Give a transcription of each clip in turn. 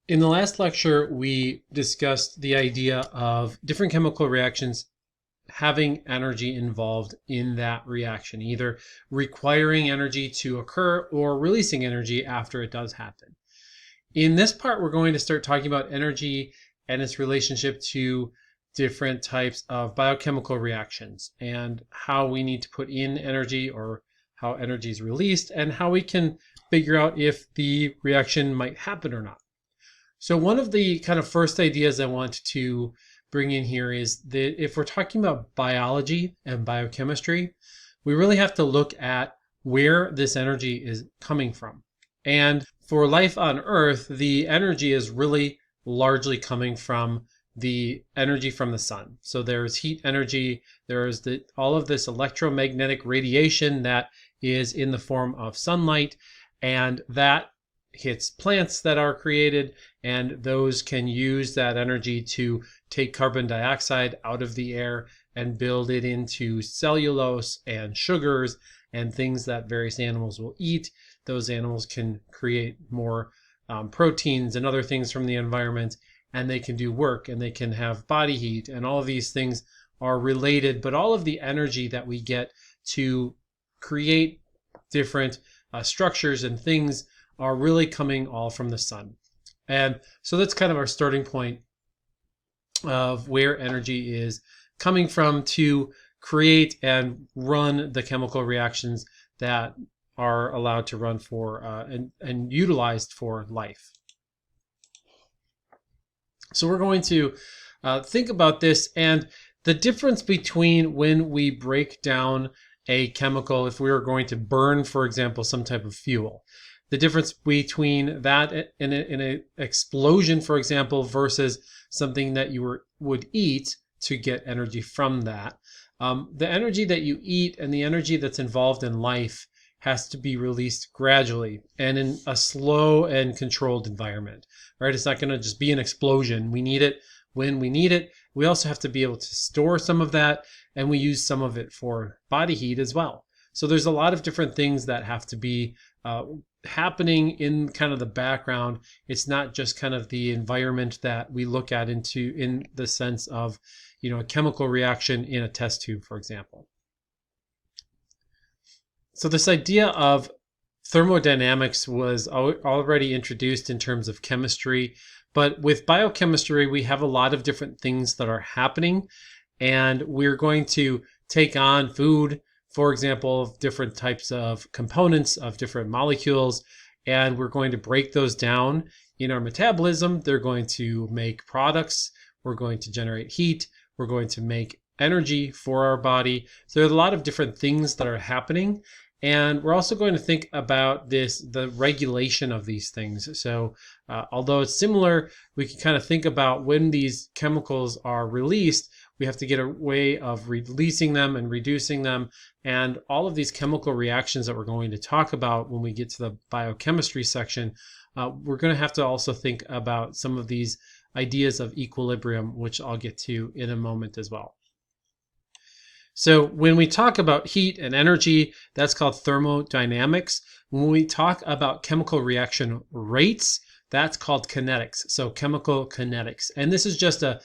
In the last lecture, we discussed the idea of different chemical reactions having energy involved in that reaction, either requiring energy to occur or releasing energy after it does happen. In this part, we're going to start talking about energy and its relationship to different types of biochemical reactions and how we need to put in energy or how energy is released and how we can figure out if the reaction might happen or not. So one of the kind of first ideas I want to bring in here is that if we're talking about biology and biochemistry, we really have to look at where this energy is coming from. And for life on Earth, the energy is really largely coming from the energy from the sun. So there's heat energy, there's all of this electromagnetic radiation that is in the form of sunlight, and that hits plants that are created, and those can use that energy to take carbon dioxide out of the air and build it into cellulose and sugars and things that various animals will eat. Those animals can create more proteins and other things from the environment, and they can do work and they can have body heat, and all of these things are related, but all of the energy that we get to create different structures and things are really coming all from the sun. And so that's kind of our starting point of where energy is coming from to create and run the chemical reactions that are allowed to run for and utilized for life. So we're going to think about this and the difference between when we break down a chemical, if we were going to burn, for example, some type of fuel. The difference between that in an explosion, for example, versus something that you would eat to get energy from that. The energy that you eat and the energy that's involved in life has to be released gradually and in a slow and controlled environment, right? It's not going to just be an explosion. We need it when we need it. We also have to be able to store some of that, and we use some of it for body heat as well. So there's a lot of different things that have to be happening in kind of the background. It's not just kind of the environment that we look at in the sense of, a chemical reaction in a test tube, for example. So this idea of thermodynamics was already introduced in terms of chemistry, but with biochemistry, we have a lot of different things that are happening, and we're going to take on food, for example, different types of components of different molecules, and we're going to break those down in our metabolism. They're going to make products. We're going to generate heat. We're going to make energy for our body. So there's a lot of different things that are happening. And we're also going to think about the regulation of these things. So although it's similar, we can kind of think about when these chemicals are released, we have to get a way of releasing them and reducing them. And all of these chemical reactions that we're going to talk about when we get to the biochemistry section, we're going to have to also think about some of these ideas of equilibrium, which I'll get to in a moment as well. So when we talk about heat and energy, that's called thermodynamics. When we talk about chemical reaction rates, that's called kinetics. So chemical kinetics. And this is just a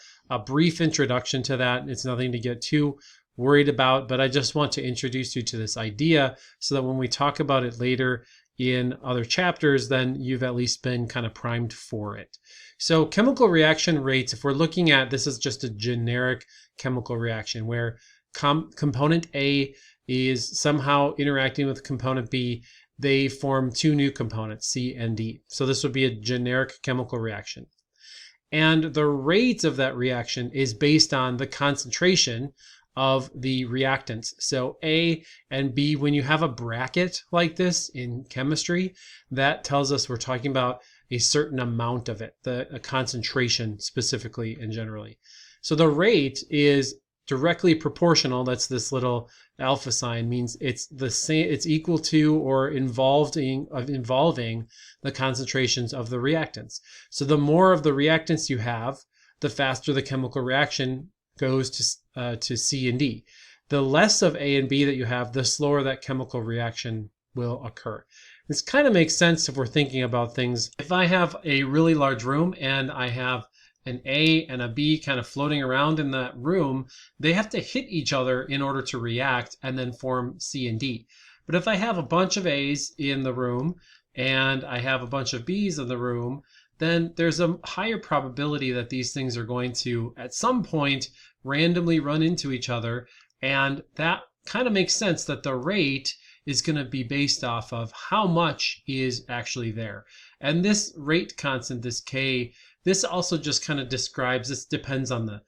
brief introduction to that. It's nothing to get too worried about, but I just want to introduce you to this idea so that when we talk about it later in other chapters, then you've at least been kind of primed for it. So chemical reaction rates, if we're looking at, this is just a generic chemical reaction where component A is somehow interacting with component B. They form two new components, C and D. So this would be a generic chemical reaction. And the rate of that reaction is based on the concentration of the reactants. So A and B, when you have a bracket like this in chemistry, that tells us we're talking about a certain amount of it, a concentration specifically and generally. So the rate is directly proportional. That's this little alpha sign, means it's the same, it's equal to or involving the concentrations of the reactants. So the more of the reactants you have, the faster the chemical reaction goes to C and D. The less of A and B that you have, the slower that chemical reaction will occur. This kind of makes sense if we're thinking about things. If I have a really large room and I have an A and a B kind of floating around in that room, they have to hit each other in order to react and then form C and D. But if I have a bunch of A's in the room and I have a bunch of B's in the room, then there's a higher probability that these things are going to, at some point, randomly run into each other. And that kind of makes sense that the rate is going to be based off of how much is actually there. And this rate constant, this K, this also just kind of describes, this depends on the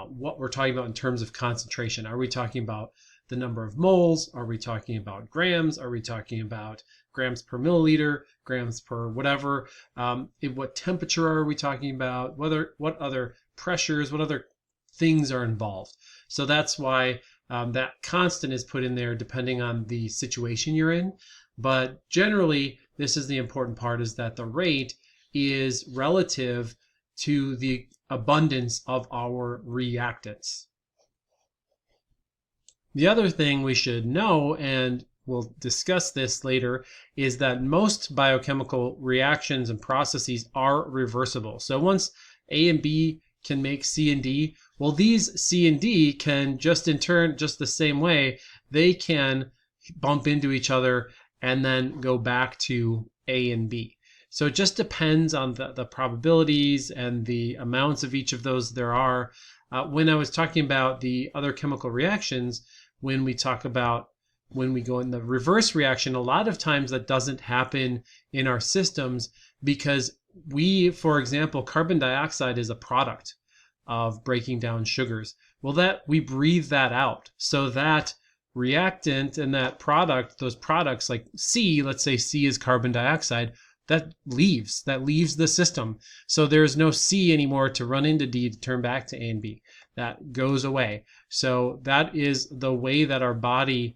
what we're talking about in terms of concentration. Are we talking about the number of moles? Are we talking about grams? Are we talking about grams per milliliter, grams per whatever? What temperature are we talking about? What other pressures, what other things are involved? So that's why that constant is put in there depending on the situation you're in. But generally, this is the important part, is that the rate is relative to the abundance of our reactants. The other thing we should know, and we'll discuss this later, is that most biochemical reactions and processes are reversible. So once A and B can make C and D, well, these C and D can just in turn, just the same way, they can bump into each other and then go back to A and B. So it just depends on the probabilities and the amounts of each of those there are. When I was talking about the other chemical reactions, when we go in the reverse reaction, a lot of times that doesn't happen in our systems because for example, carbon dioxide is a product of breaking down sugars. Well, we breathe that out. So that reactant and that product, those products like C, let's say C is carbon dioxide, that leaves the system. So there's no C anymore to run into D to turn back to A and B. That goes away. So that is the way that our body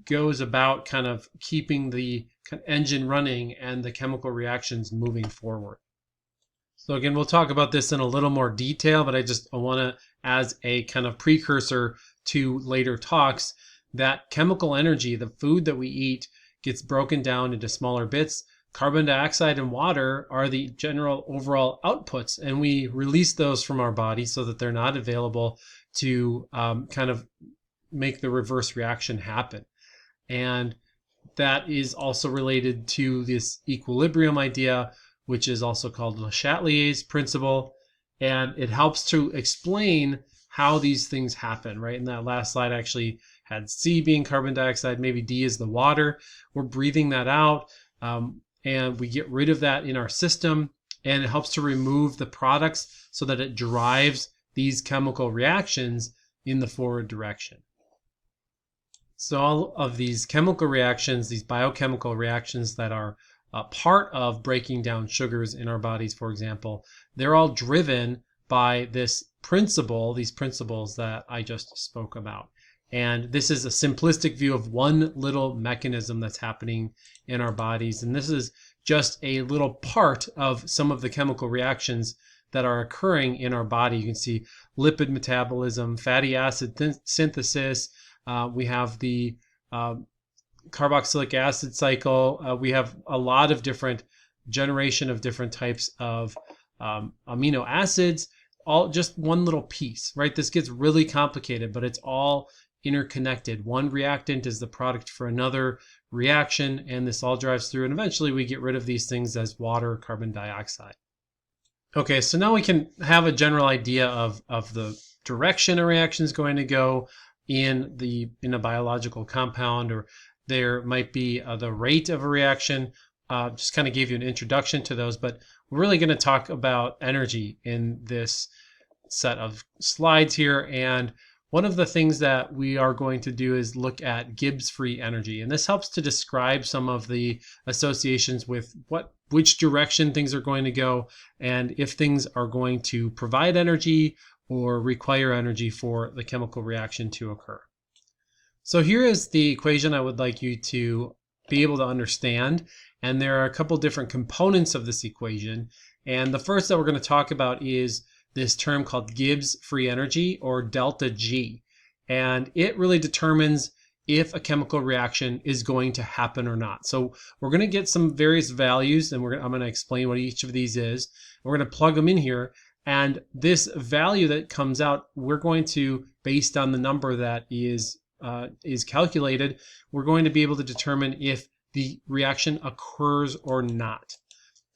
goes about kind of keeping the engine running and the chemical reactions moving forward. So again, we'll talk about this in a little more detail, but I want to, as a kind of precursor to later talks, that chemical energy, the food that we eat, gets broken down into smaller bits. Carbon dioxide and water are the general overall outputs, and we release those from our body so that they're not available to kind of make the reverse reaction happen. And that is also related to this equilibrium idea, which is also called Le Chatelier's principle. And it helps to explain how these things happen, right? And that last slide actually had C being carbon dioxide, maybe D is the water. We're breathing that out, and we get rid of that in our system, and it helps to remove the products so that it drives these chemical reactions in the forward direction. So all of these chemical reactions, these biochemical reactions that are part of breaking down sugars in our bodies, for example, they're all driven by this principle, these principles that I just spoke about. And this is a simplistic view of one little mechanism that's happening in our bodies. And this is just a little part of some of the chemical reactions that are occurring in our body. You can see lipid metabolism, fatty acid synthesis. We have the carboxylic acid cycle. We have a lot of different generation of different types of amino acids, all just one little piece, right? This gets really complicated, but it's all interconnected. One reactant is the product for another reaction, and this all drives through, and eventually we get rid of these things as water, carbon dioxide. Okay, so now we can have a general idea of the direction a reaction is going to go in a biological compound, or there might be the rate of a reaction. Just kind of gave you an introduction to those, but we're really going to talk about energy in this set of slides here. And one of the things that we are going to do is look at Gibbs free energy. And this helps to describe some of the associations with which direction things are going to go, and if things are going to provide energy or require energy for the chemical reaction to occur. So here is the equation I would like you to be able to understand. And there are a couple different components of this equation. And the first that we're going to talk about is this term called Gibbs free energy, or delta G. And it really determines if a chemical reaction is going to happen or not. So we're going to get some various values, and I'm going to explain what each of these is. We're going to plug them in here, and this value that comes out, we're going to, based on the number that is calculated, we're going to be able to determine if the reaction occurs or not.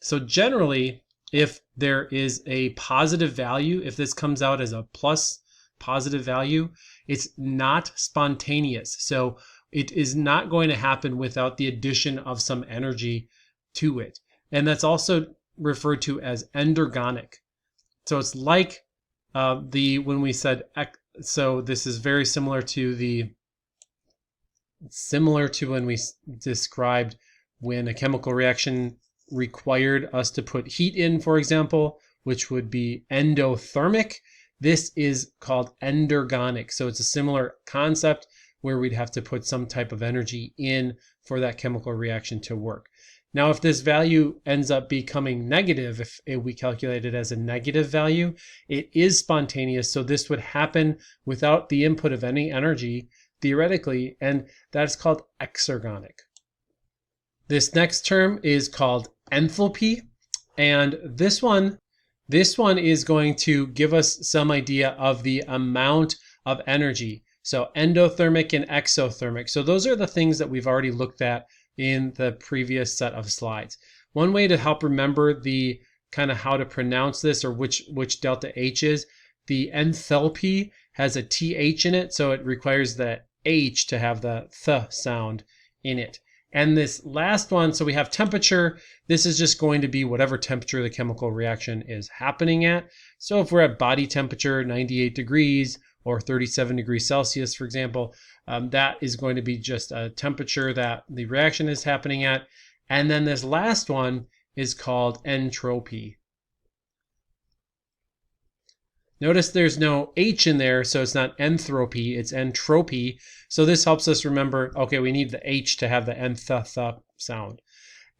So generally, if there is a positive value, if this comes out as a plus positive value, it's not spontaneous. So it is not going to happen without the addition of some energy to it. And that's also referred to as endergonic. So it's like when we said, so this is very similar to when we described when a chemical reaction required us to put heat in, for example, which would be endothermic. This is called endergonic. So it's a similar concept where we'd have to put some type of energy in for that chemical reaction to work. Now, if this value ends up becoming negative, if we calculate it as a negative value, it is spontaneous. So this would happen without the input of any energy, theoretically, and that's called exergonic. This next term is called enthalpy, and this one is going to give us some idea of the amount of energy. So endothermic and exothermic. So those are the things that we've already looked at in the previous set of slides. One way to help remember the kind of how to pronounce this, or which delta H is, the enthalpy has a TH in it, so it requires the H to have the th sound in it. And this last one, so we have temperature. This is just going to be whatever temperature the chemical reaction is happening at. So if we're at body temperature, 98 degrees or 37 degrees Celsius, for example, that is going to be just a temperature that the reaction is happening at. And then this last one is called entropy. Notice there's no H in there, so it's not enthalpy, it's entropy. So this helps us remember, okay, we need the H to have the th sound.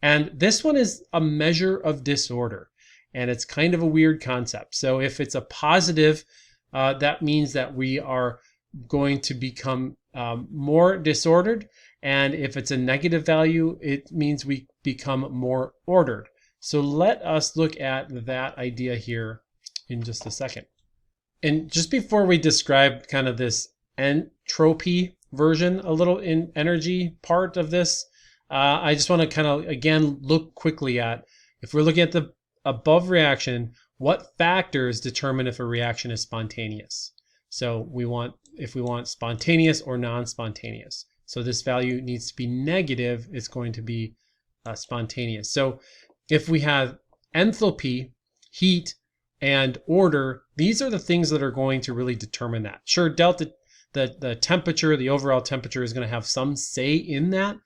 And this one is a measure of disorder, and it's kind of a weird concept. So if it's a positive, that means that we are going to become more disordered. And if it's a negative value, it means we become more ordered. So let us look at that idea here in just a second. And just before we describe kind of this entropy version, a little in energy part of this, I just want to kind of, again, look quickly at, if we're looking at the above reaction, what factors determine if a reaction is spontaneous? So if we want spontaneous or non-spontaneous. So this value needs to be negative, it's going to be spontaneous. So if we have enthalpy, heat, and order, these are the things that are going to really determine that. Sure, delta, the temperature, the overall temperature is going to have some say in that,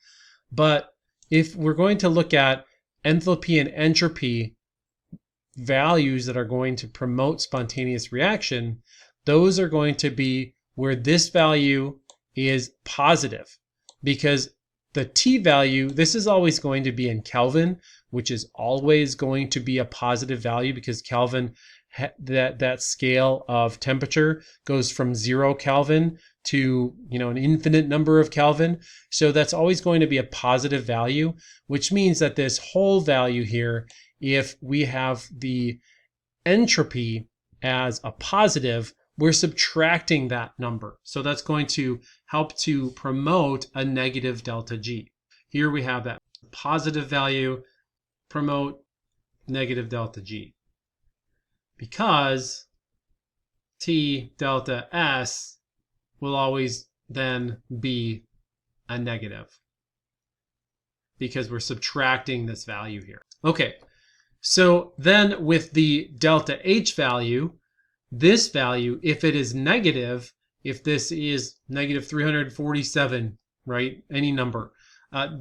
but if we're going to look at enthalpy and entropy values that are going to promote spontaneous reaction, those are going to be where this value is positive, because the T value, this is always going to be in Kelvin, which is always going to be a positive value, because Kelvin, that scale of temperature goes from 0 Kelvin to an infinite number of Kelvin. So that's always going to be a positive value, which means that this whole value here, if we have the entropy as a positive, we're subtracting that number. So that's going to help to promote a negative delta G. Here we have that positive value, promote negative delta G. Because T delta S will always then be a negative, because we're subtracting this value here. Okay, so then with the delta H value, this value, if it is negative, if this is negative 347, right, any number,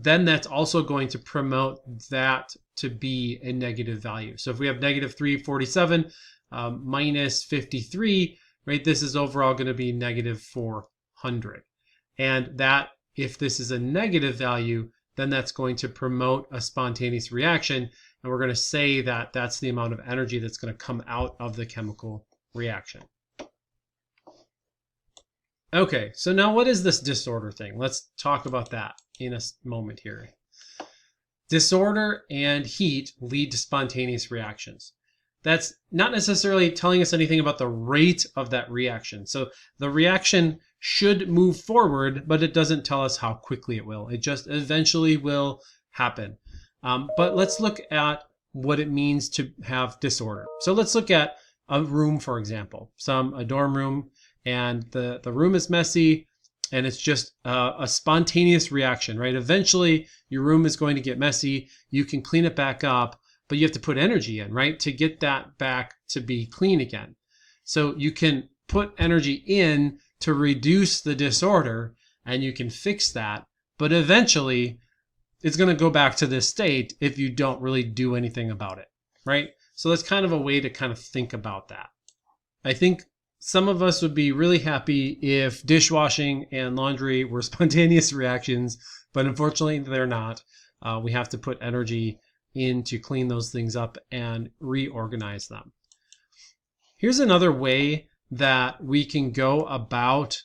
then that's also going to promote that to be a negative value. So if we have negative 347 minus 53, right, this is overall going to be negative 400. And that, if this is a negative value, then that's going to promote a spontaneous reaction. And we're going to say that that's the amount of energy that's going to come out of the chemical reaction. Okay, so now what is this disorder thing? Let's talk about that in a moment here. Disorder and heat lead to spontaneous reactions. That's not necessarily telling us anything about the rate of that reaction. So the reaction should move forward, but it doesn't tell us how quickly it will. It just eventually will happen. But let's look at what it means to have disorder. So let's look at a room, for example, a dorm room, and the room is messy, and it's just a spontaneous reaction, right? Eventually, your room is going to get messy. You can clean it back up, but you have to put energy in, right, to get that back to be clean again. So you can put energy in to reduce the disorder, and you can fix that, but eventually it's going to go back to this state if you don't really do anything about it, right? So that's kind of a way to kind of think about that. I think some of us would be really happy if dishwashing and laundry were spontaneous reactions, but unfortunately they're not. We have to put energy in to clean those things up and reorganize them. Here's another way that we can go about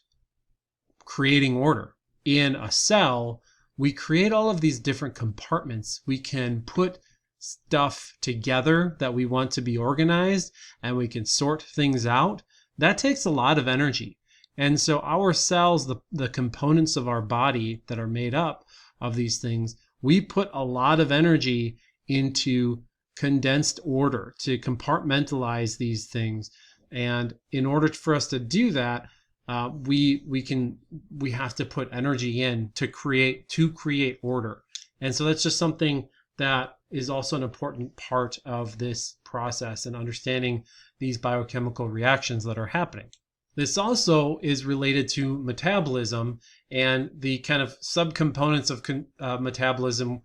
creating order. In a cell, we create all of these different compartments. We can put stuff together that we want to be organized, and we can sort things out. That takes a lot of energy. And so our cells, the components of our body that are made up of these things, we put a lot of energy into condensed order to compartmentalize these things. And in order for us to do that, we have to put energy in to create order. And so that's just something that is also an important part of this process and understanding these biochemical reactions that are happening. This also is related to metabolism and the kind of subcomponents of metabolism,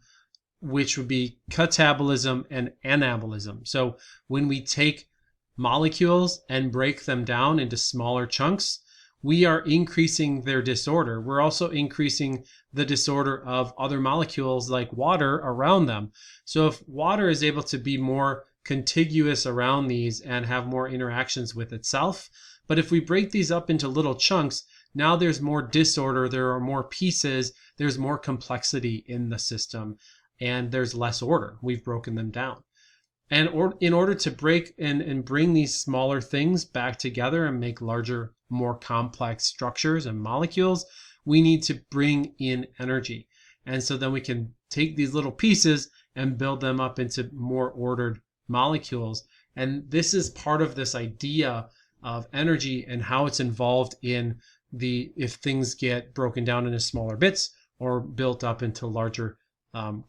which would be catabolism and anabolism. So when we take molecules and break them down into smaller chunks, we are increasing their disorder. We're also increasing the disorder of other molecules like water around them. So if water is able to be more contiguous around these and have more interactions with itself, but if we break these up into little chunks, now there's more disorder, there are more pieces, there's more complexity in the system, and there's less order. We've broken them down. And in order to break and bring these smaller things back together and make larger, more complex structures and molecules, we need to bring in energy. And so then we can take these little pieces and build them up into more ordered molecules. And this is part of this idea of energy and how it's involved in if things get broken down into smaller bits or built up into larger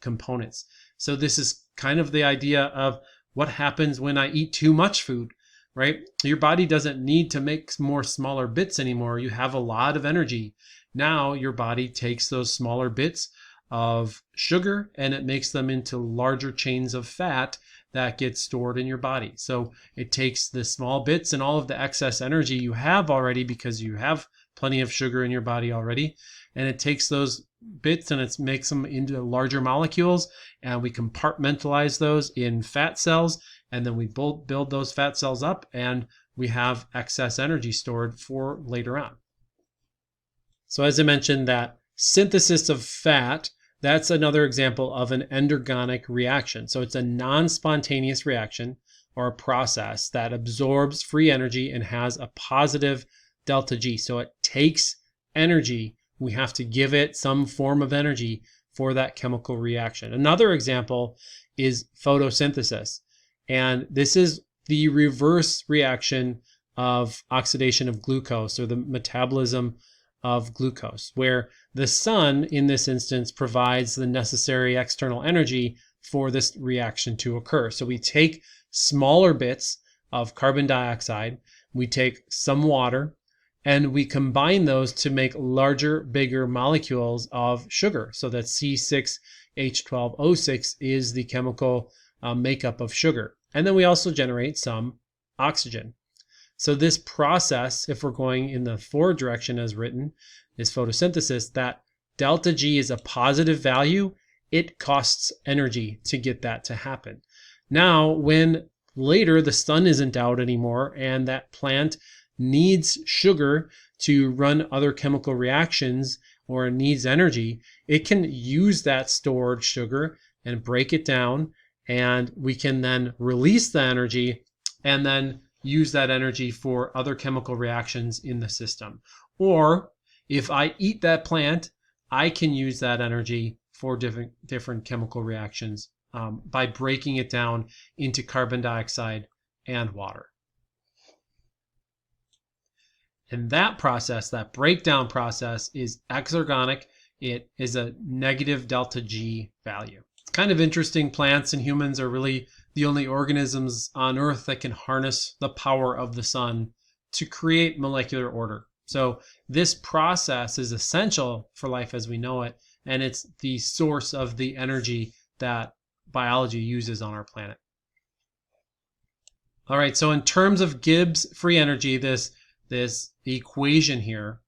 components. So this is kind of the idea of what happens when I eat too much food, right? Your body doesn't need to make more smaller bits anymore. You have a lot of energy. Now your body takes those smaller bits of sugar and it makes them into larger chains of fat that get stored in your body. So it takes the small bits and all of the excess energy you have already because you have plenty of sugar in your body already, and it takes those bits and it makes them into larger molecules, and we compartmentalize those in fat cells, and then we build those fat cells up, and we have excess energy stored for later on. So as I mentioned, that synthesis of fat, that's another example of an endergonic reaction. So it's a non-spontaneous reaction or a process that absorbs free energy and has a positive delta G. So it takes energy. We have to give it some form of energy for that chemical reaction. Another example is photosynthesis. And this is the reverse reaction of oxidation of glucose, or the metabolism of glucose, where the sun, in this instance, provides the necessary external energy for this reaction to occur. So we take smaller bits of carbon dioxide, we take some water, and we combine those to make larger, bigger molecules of sugar. So that C6H12O6 is the chemical makeup of sugar. And then we also generate some oxygen. So this process, if we're going in the forward direction as written, is photosynthesis. That delta G is a positive value. It costs energy to get that to happen. Now, when later the sun isn't out anymore and that plant needs sugar to run other chemical reactions or needs energy, it can use that stored sugar and break it down, and we can then release the energy and then use that energy for other chemical reactions in the system. Or if I eat that plant, I can use that energy for different chemical reactions by breaking it down into carbon dioxide and water. And that process, that breakdown process, is exergonic. It is a negative delta G value. It's kind of interesting. Plants and humans are really the only organisms on Earth that can harness the power of the sun to create molecular order. So this process is essential for life as we know it, and it's the source of the energy that biology uses on our planet. All right, so in terms of Gibbs free energy, this equation here,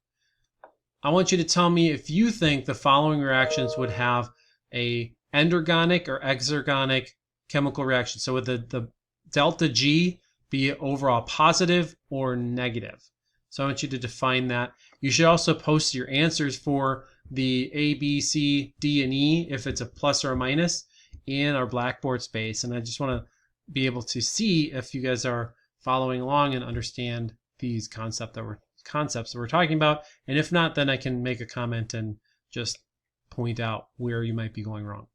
I want you to tell me if you think the following reactions would have a endergonic or exergonic chemical reaction. So would the delta G be overall positive or negative? So I want you to define that. You should also post your answers for the A, B, C, D, and E if it's a plus or a minus in our Blackboard space. And I just want to be able to see if you guys are following along and understand these concepts that we're talking about. And if not, then I can make a comment and just point out where you might be going wrong.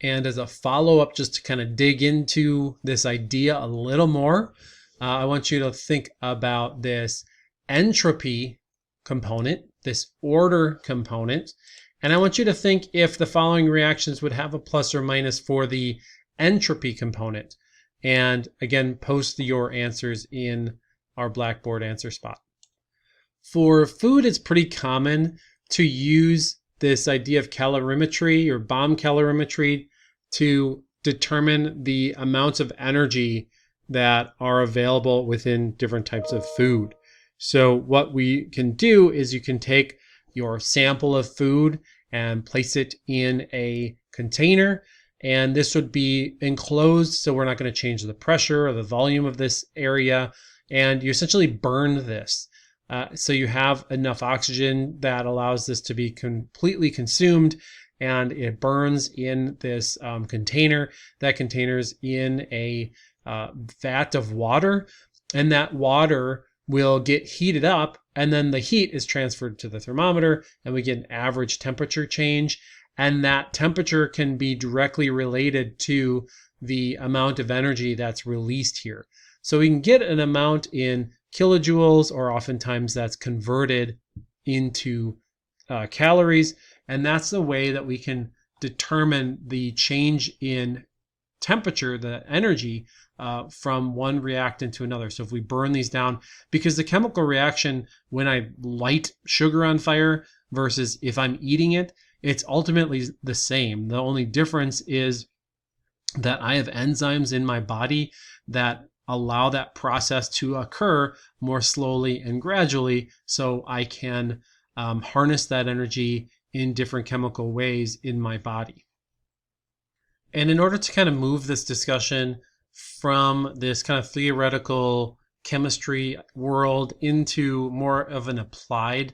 And as a follow-up, just to kind of dig into this idea a little more, I want you to think about this entropy component, this order component, and I want you to think if the following reactions would have a plus or minus for the entropy component. And again, post your answers in our Blackboard answer spot. For food, it's pretty common to use this idea of calorimetry or bomb calorimetry to determine the amounts of energy that are available within different types of food. So what we can do is you can take your sample of food and place it in a container, and this would be enclosed, so we're not going to change the pressure or the volume of this area, and you essentially burn this. So you have enough oxygen that allows this to be completely consumed, and it burns in this container. That container's in a vat of water, and that water will get heated up, and then the heat is transferred to the thermometer, and we get an average temperature change, and that temperature can be directly related to the amount of energy that's released here. So we can get an amount in kilojoules, or oftentimes that's converted into calories, and that's the way that we can determine the change in temperature, the energy, from one reactant to another. So if we burn these down, because the chemical reaction when I light sugar on fire versus if I'm eating it, it's ultimately the same. The only difference is that I have enzymes in my body that allow that process to occur more slowly and gradually, so I can harness that energy in different chemical ways in my body. And in order to kind of move this discussion from this kind of theoretical chemistry world into more of an applied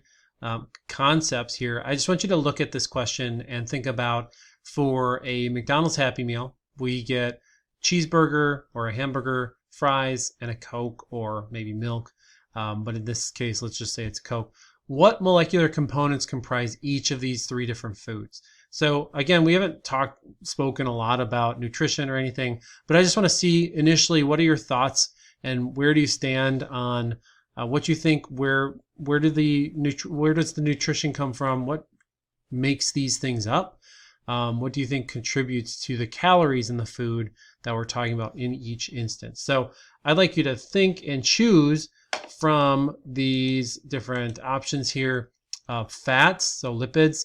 concepts here, I just want you to look at this question and think about, for a McDonald's Happy Meal, we get cheeseburger or a hamburger, fries, and a Coke or maybe milk. But in this case, let's just say it's Coke. What molecular components comprise each of these three different foods? So again, we haven't spoken a lot about nutrition or anything, but I just want to see initially, what are your thoughts and where do you stand on what you think? Where does the nutrition come from? What makes these things up? What do you think contributes to the calories in the food that we're talking about in each instance? So I'd like you to think and choose from these different options here: fats, so lipids,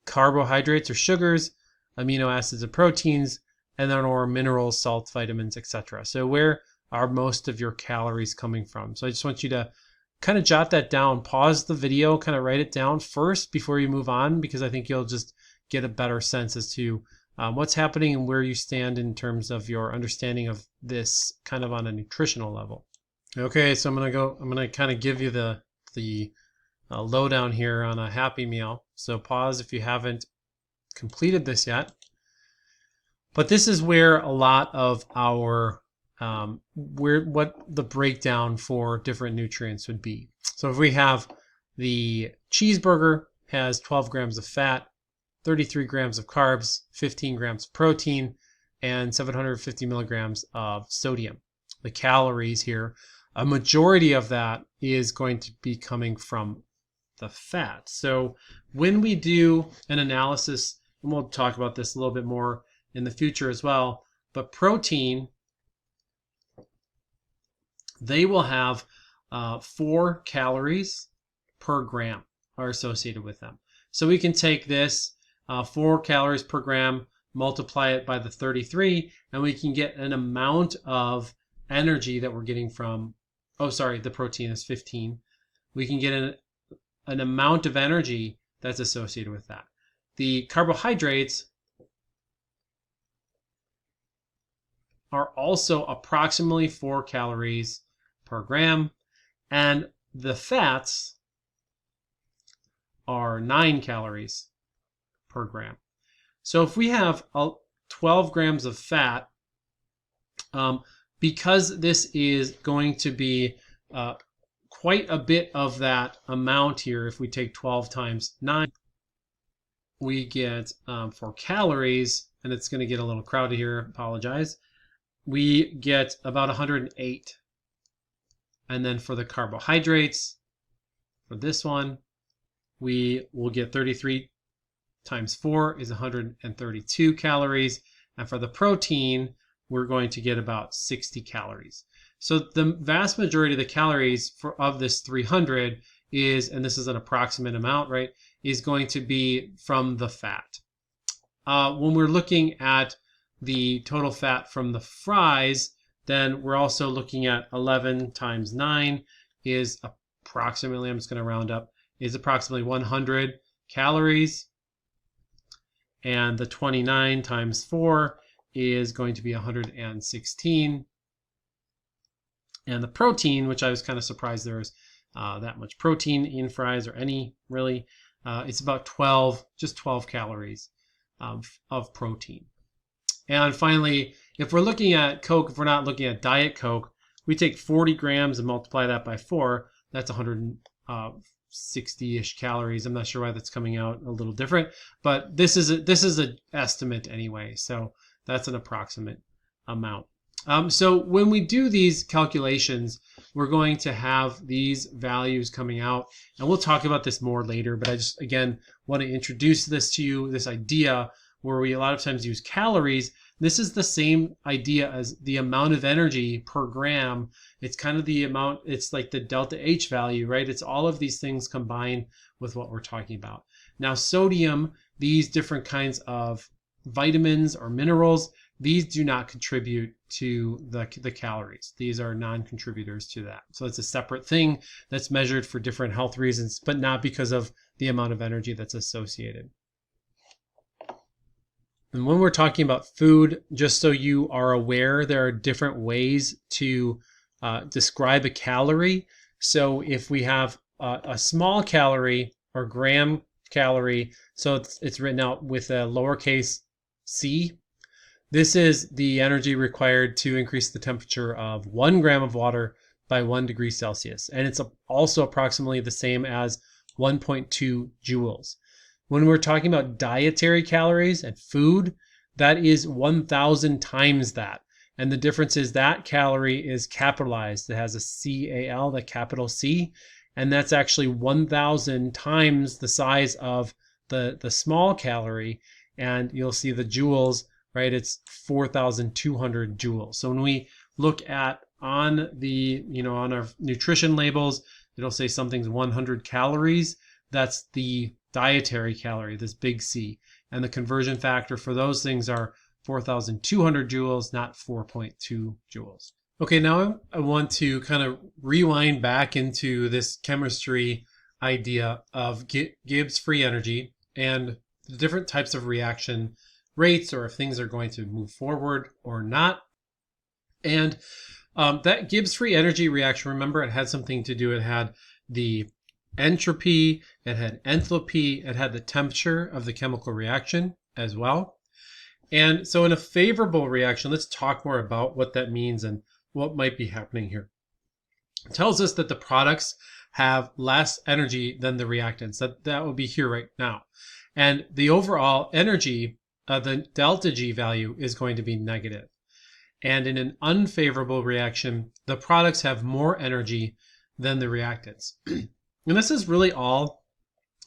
carbohydrates or sugars, amino acids or proteins, and then or minerals, salts, vitamins, etc. So where are most of your calories coming from? So I just want you to kind of jot that down, pause the video, kind of write it down first before you move on, because I think you'll just get a better sense as to what's happening and where you stand in terms of your understanding of this kind of on a nutritional level. Okay, so I'm gonna kind of give you the lowdown here on a Happy Meal. So pause if you haven't completed this yet. But this is where a lot of our what the breakdown for different nutrients would be. So if we have the cheeseburger has 12 grams of fat, 33 grams of carbs, 15 grams of protein, and 750 milligrams of sodium. The calories here, a majority of that is going to be coming from the fat. So when we do an analysis, and we'll talk about this a little bit more in the future as well, but protein, they will have 4 calories per gram are associated with them. So we can take this 4 calories per gram, multiply it by the 33, and we can get an amount of energy that we're getting from, oh, sorry, the protein is 15. We can get an amount of energy that's associated with that. The carbohydrates are also approximately 4 calories per gram, and the fats are 9 calories per gram. So if we have 12 grams of fat, because this is going to be quite a bit of that amount here, if we take 12 times 9, we get for calories, and it's going to get a little crowded here, apologize, we get about 108. And then for the carbohydrates, for this one, we will get 33 times 4 is 132 calories. And for the protein, we're going to get about 60 calories. So the vast majority of the calories of this 300 is, and this is an approximate amount, right, is going to be from the fat. When we're looking at the total fat from the fries, then we're also looking at 11 times 9 is approximately, I'm just going to round up, is approximately 100 calories. And the 29 times 4 is going to be 116. And the protein, which I was kind of surprised there was that much protein in fries, or any really, it's about 12, just 12 calories of protein. And finally, if we're looking at Coke, if we're not looking at Diet Coke, we take 40 grams and multiply that by 4. That's 160-ish calories. I'm not sure why that's coming out a little different, but this is an estimate anyway. So that's an approximate amount. So when we do these calculations, we're going to have these values coming out, and we'll talk about this more later, but I just, again, want to introduce this to you, this idea where we a lot of times use calories. This is the same idea as the amount of energy per gram. It's kind of the amount, it's like the delta H value, right? It's all of these things combined with what we're talking about. Now, sodium, these different kinds of vitamins or minerals, these do not contribute to the calories. These are non-contributors to that. So it's a separate thing that's measured for different health reasons, but not because of the amount of energy that's associated. And when we're talking about food, just so you are aware, there are different ways to describe a calorie. So if we have a small calorie or gram calorie, so it's written out with a lowercase c, this is the energy required to increase the temperature of 1 gram of water by 1 degree Celsius. And it's also approximately the same as 1.2 joules. When we're talking about dietary calories and food, that is 1,000 times that. And the difference is that calorie is capitalized. It has a C-A-L, the capital C. And that's actually 1,000 times the size of the small calorie. And you'll see the joules, right? It's 4,200 joules. So when we look at on the, on our nutrition labels, it'll say something's 100 calories. That's the dietary calorie, this big C. And the conversion factor for those things are 4,200 joules, not 4.2 joules. Okay, now I want to kind of rewind back into this chemistry idea of Gibbs free energy and the different types of reaction rates, or if things are going to move forward or not. And That Gibbs free energy reaction, remember, it had something to do, it had the entropy, it had enthalpy, it had the temperature of the chemical reaction as well. And so in a favorable reaction, let's talk more about what that means and what might be happening here. It tells us that the products have less energy than the reactants. That will be here right now. And the overall energy, the delta G value, is going to be negative. And in an unfavorable reaction, the products have more energy than the reactants. And this is really all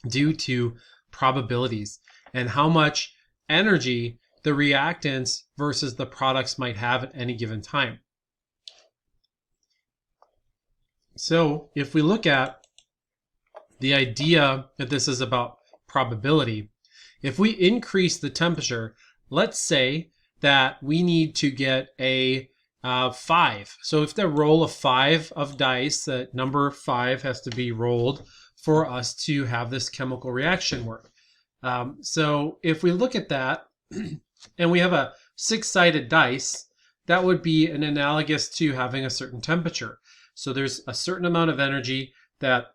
due to probabilities and how much energy the reactants versus the products might have at any given time. So if we look at the idea that this is about probability, if we increase the temperature, let's say that we need to get a 5. So if they roll a 5 of dice, that number 5 has to be rolled for us to have this chemical reaction work. So if we look at that and we have a 6-sided dice, that would be an analogous to having a certain temperature. So there's a certain amount of energy that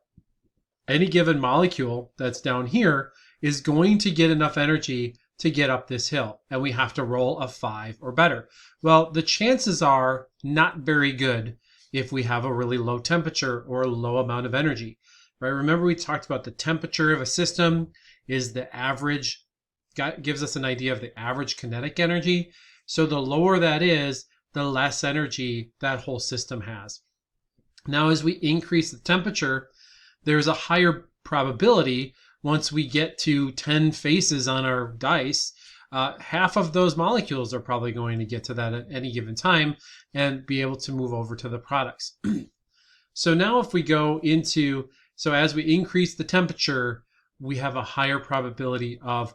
any given molecule that's down here is going to get enough energy to get up this hill, and we have to roll a 5 or better. Well, the chances are not very good if we have a really low temperature or a low amount of energy, right? Remember we talked about the temperature of a system is the average, gives us an idea of the average kinetic energy. So the lower that is, the less energy that whole system has. Now, as we increase the temperature, there's a higher probability once we get to 10 faces on our dice, half of those molecules are probably going to get to that at any given time and be able to move over to the products. So now if we go into, so as we increase the temperature, we have a higher probability of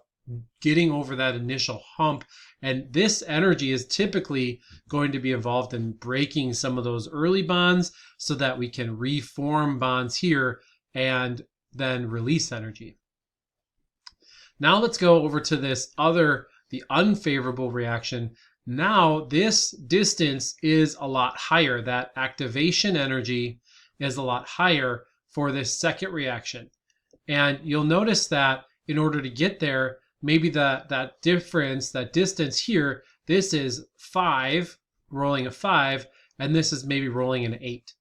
getting over that initial hump. And this energy is typically going to be involved in breaking some of those early bonds so that we can reform bonds here and then release energy. Now let's go over to this other, the unfavorable reaction. Now this distance is a lot higher. That activation energy is a lot higher for this second reaction. And you'll notice that in order to get there, maybe that difference, that distance here, this is 5, rolling a 5, and this is maybe rolling an 8.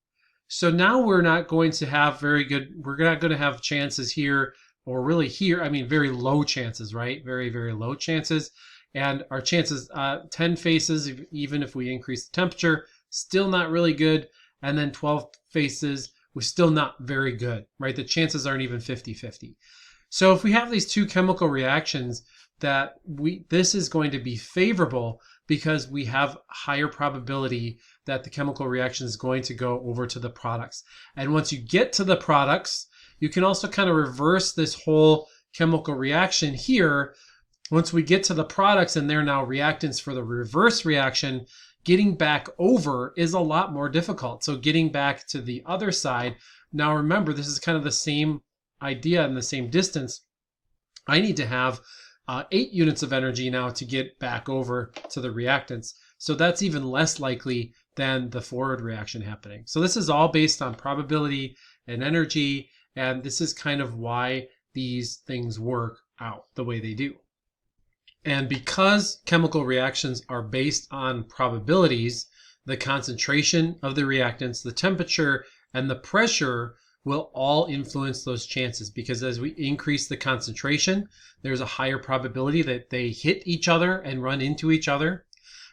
So now we're not going to have very good, we're not going to have chances here, or really here, I mean, very low chances, right? Very, very low chances. And our chances, 10 faces, even if we increase the temperature, still not really good. And then 12 faces, we're still not very good, right? The chances aren't even 50-50. So if we have these two chemical reactions, that this is going to be favorable because we have higher probability that the chemical reaction is going to go over to the products. And once you get to the products, you can also kind of reverse this whole chemical reaction here. Once we get to the products and they're now reactants for the reverse reaction, getting back over is a lot more difficult. So getting back to the other side, now remember, this is kind of the same idea and the same distance. I need to have 8 units of energy now to get back over to the reactants. So that's even less likely than the forward reaction happening. So this is all based on probability and energy, and this is kind of why these things work out the way they do. And because chemical reactions are based on probabilities, the concentration of the reactants, the temperature, and the pressure will all influence those chances, because as we increase the concentration, there's a higher probability that they hit each other and run into each other.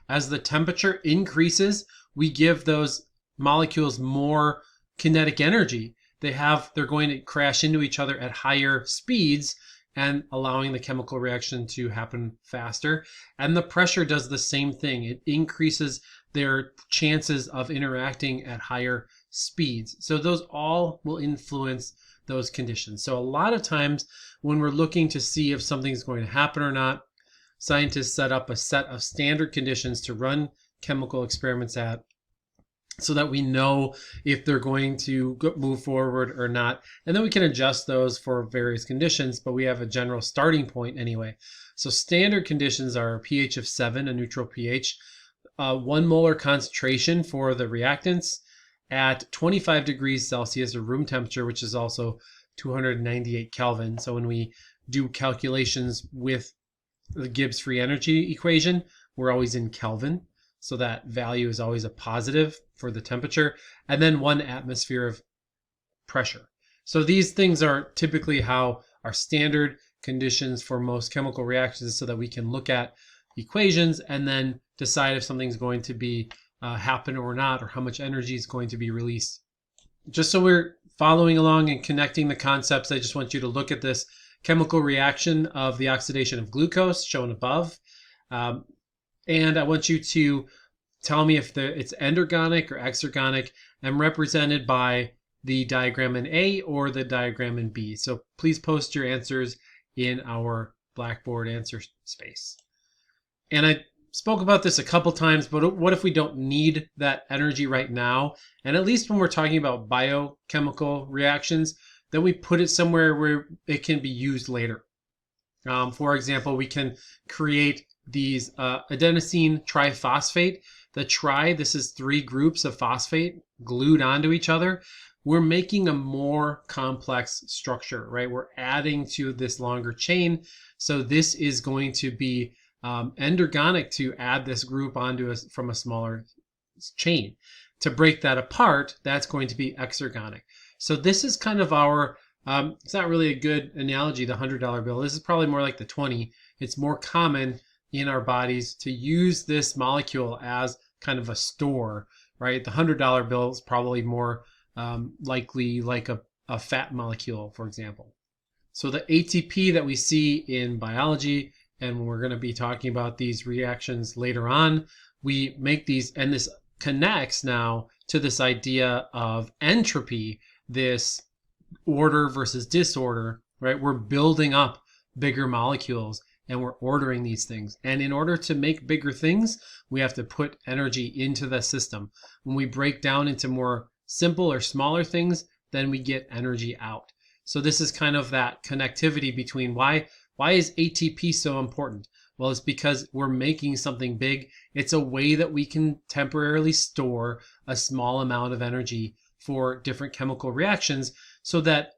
As the temperature increases, we give those molecules more kinetic energy. They're going to crash into each other at higher speeds and allowing the chemical reaction to happen faster. And the pressure does the same thing. It increases their chances of interacting at higher speeds. So those all will influence those conditions. So a lot of times when we're looking to see if something's going to happen or not, scientists set up a set of standard conditions to run chemical experiments at, so that we know if they're going to move forward or not. And then we can adjust those for various conditions, but we have a general starting point anyway. So standard conditions are a pH of 7, a neutral pH, 1 molar concentration for the reactants at 25 degrees Celsius or room temperature, which is also 298 Kelvin. So when we do calculations with the Gibbs free energy equation, we're always in Kelvin. So that value is always a positive for the temperature, and then 1 atmosphere of pressure. So these things are typically how our standard conditions for most chemical reactions, so that we can look at equations and then decide if something's going to be happen or not, or how much energy is going to be released. Just so we're following along and connecting the concepts, I just want you to look at this chemical reaction of the oxidation of glucose shown above. And I want you to tell me if it's endergonic or exergonic, and represented by the diagram in A or the diagram in B. So please post your answers in our Blackboard answer space. And I spoke about this a couple times, but what if we don't need that energy right now? And at least when we're talking about biochemical reactions, then we put it somewhere where it can be used later. For example, we can create these adenosine triphosphate. The tri, this is 3 groups of phosphate glued onto each other. We're making a more complex structure, right? We're adding to this longer chain. So this is going to be endergonic to add this group onto us from a smaller chain. To break that apart, that's going to be exergonic. So this is kind of our, it's not really a good analogy, the $100 bill. This is probably more like the 20. It's more common in our bodies to use this molecule as kind of a store, right? The $100 bill is probably more likely like a fat molecule, for example. So the ATP that we see in biology, and we're going to be talking about these reactions later on, we make these, and this connects now to this idea of entropy, this order versus disorder, right? We're building up bigger molecules and we're ordering these things. And in order to make bigger things, we have to put energy into the system. When we break down into more simple or smaller things, then we get energy out. So this is kind of that connectivity between why is ATP so important? Well, it's because we're making something big. It's a way that we can temporarily store a small amount of energy for different chemical reactions, so that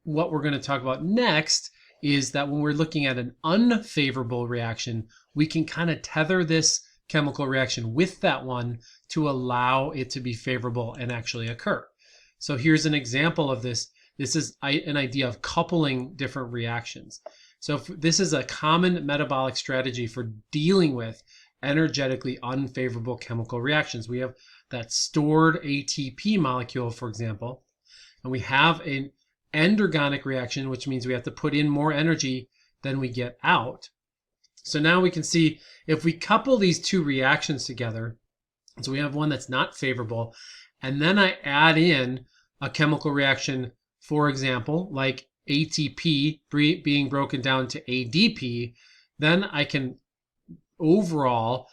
what we're going to talk about next is that when we're looking at an unfavorable reaction, we can kind of tether this chemical reaction with that one to allow it to be favorable and actually occur. So here's an example of this. This is an idea of coupling different reactions. So this is a common metabolic strategy for dealing with energetically unfavorable chemical reactions. We have that stored ATP molecule, for example, and we have an endergonic reaction, which means we have to put in more energy than we get out. So now we can see if we couple these two reactions together, so we have one that's not favorable, and then I add in a chemical reaction, for example, like ATP being broken down to ADP, then I can overall,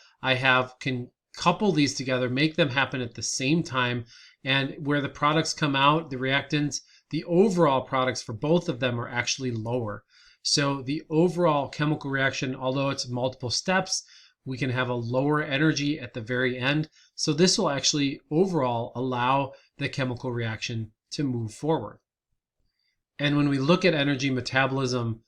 can couple these together, make them happen at the same time, and where the products come out, the reactants, the overall products for both of them are actually lower. So the overall chemical reaction, although it's multiple steps, we can have a lower energy at the very end. So this will actually overall allow the chemical reaction to move forward. And when we look at energy metabolism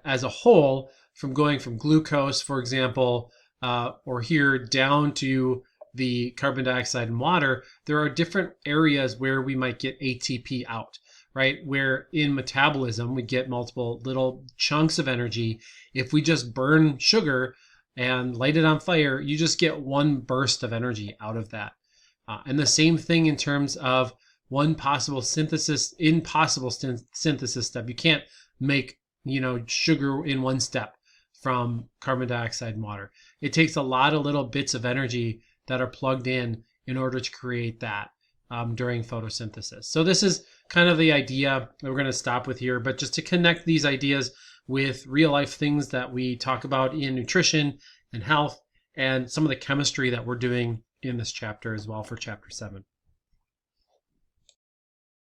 as a whole, from going from glucose, for example, or here down to the carbon dioxide and water, there are different areas where we might get ATP out, right? Where in metabolism, we get multiple little chunks of energy. If we just burn sugar and light it on fire, you just get one burst of energy out of that. And the same thing in terms of one possible synthesis, impossible synthesis step. You can't make, sugar in one step from carbon dioxide and water. It takes a lot of little bits of energy that are plugged in order to create that during photosynthesis. So this is kind of the idea that we're going to stop with here, but just to connect these ideas with real life things that we talk about in nutrition and health, and some of the chemistry that we're doing in this chapter as well for chapter 7.